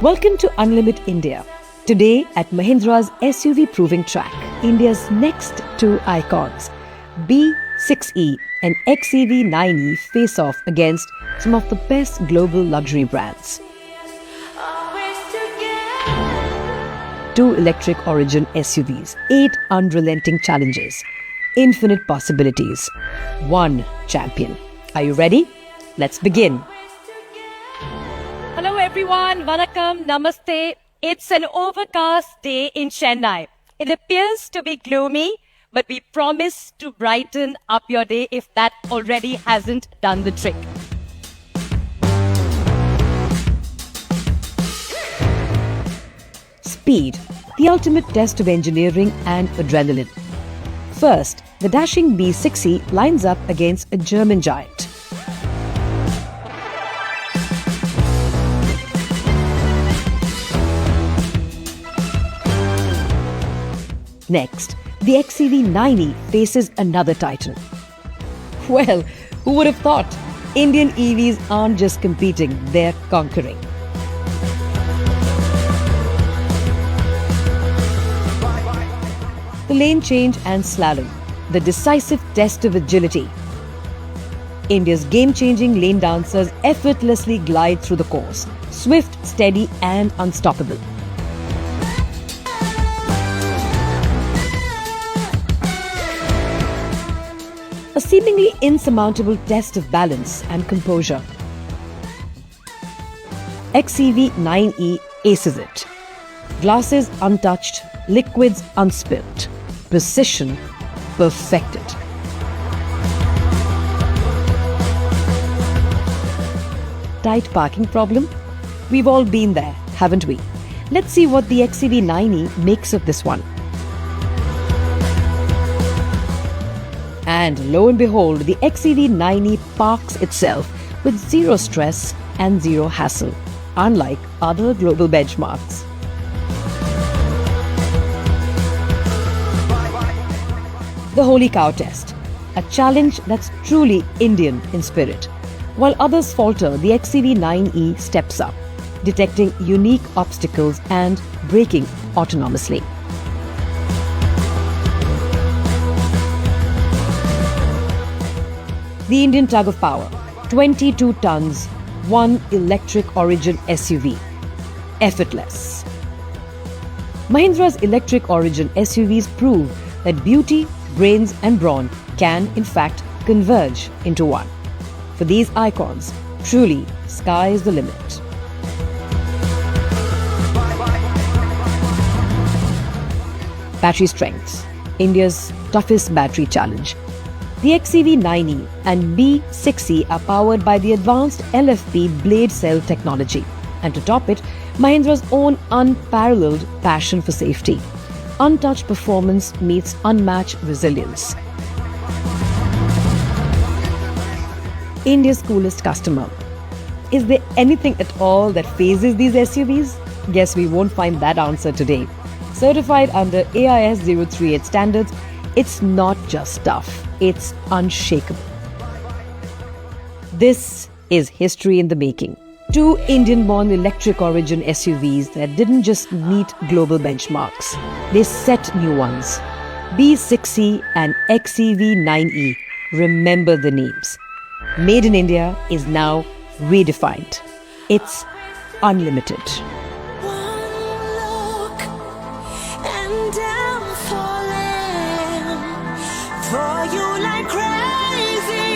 Welcome to Unlimit India. Today at Mahindra's SUV proving track, India's next two icons, B6E and XEV 9E face off against some of the best global luxury brands. Two electric origin SUVs, 8 unrelenting challenges, infinite possibilities, one champion. Are you ready? Let's begin. Hello everyone, Vanakkam, Namaste. It's an overcast day in Chennai. It appears to be gloomy, but we promise to brighten up your day if that already hasn't done the trick. Speed, the ultimate test of engineering and adrenaline. First, the dashing B6E lines up against a German giant. Next, the XEV 9E faces another titan. Well, who would have thought? Indian EVs aren't just competing, they're conquering. The lane change and slalom, the decisive test of agility. India's game-changing lane dancers effortlessly glide through the course, swift, steady and unstoppable. A seemingly insurmountable test of balance and composure. XEV 9E aces it. Glasses untouched, liquids unspilt. Precision perfected. Tight parking problem? We've all been there, haven't we? Let's see what the XEV 9E makes of this one. And lo and behold, the XEV 9E parks itself with zero stress and zero hassle, unlike other global benchmarks. The Holy Cow Test, a challenge that's truly Indian in spirit. While others falter, the XEV 9E steps up, detecting unique obstacles and braking autonomously. The Indian tug of power, 22 tons, one electric origin SUV. Effortless. Mahindra's electric origin SUVs prove that beauty, brains and brawn can in fact converge into one. For these icons, truly, sky is the limit. Battery strength, India's toughest battery challenge. The XEV 9E and B6E are powered by the advanced LFP blade cell technology. And to top it, Mahindra's own unparalleled passion for safety. Untouched performance meets unmatched resilience. India's coolest customer. Is there anything at all that phases these SUVs? Guess we won't find that answer today. Certified under AIS 038 standards, it's not just tough, it's unshakable. This is history in the making. Two Indian-born electric origin SUVs that didn't just meet global benchmarks, they set new ones. B6E and XEV 9E, remember the names. Made in India is now redefined. It's unlimited. For you like crazy.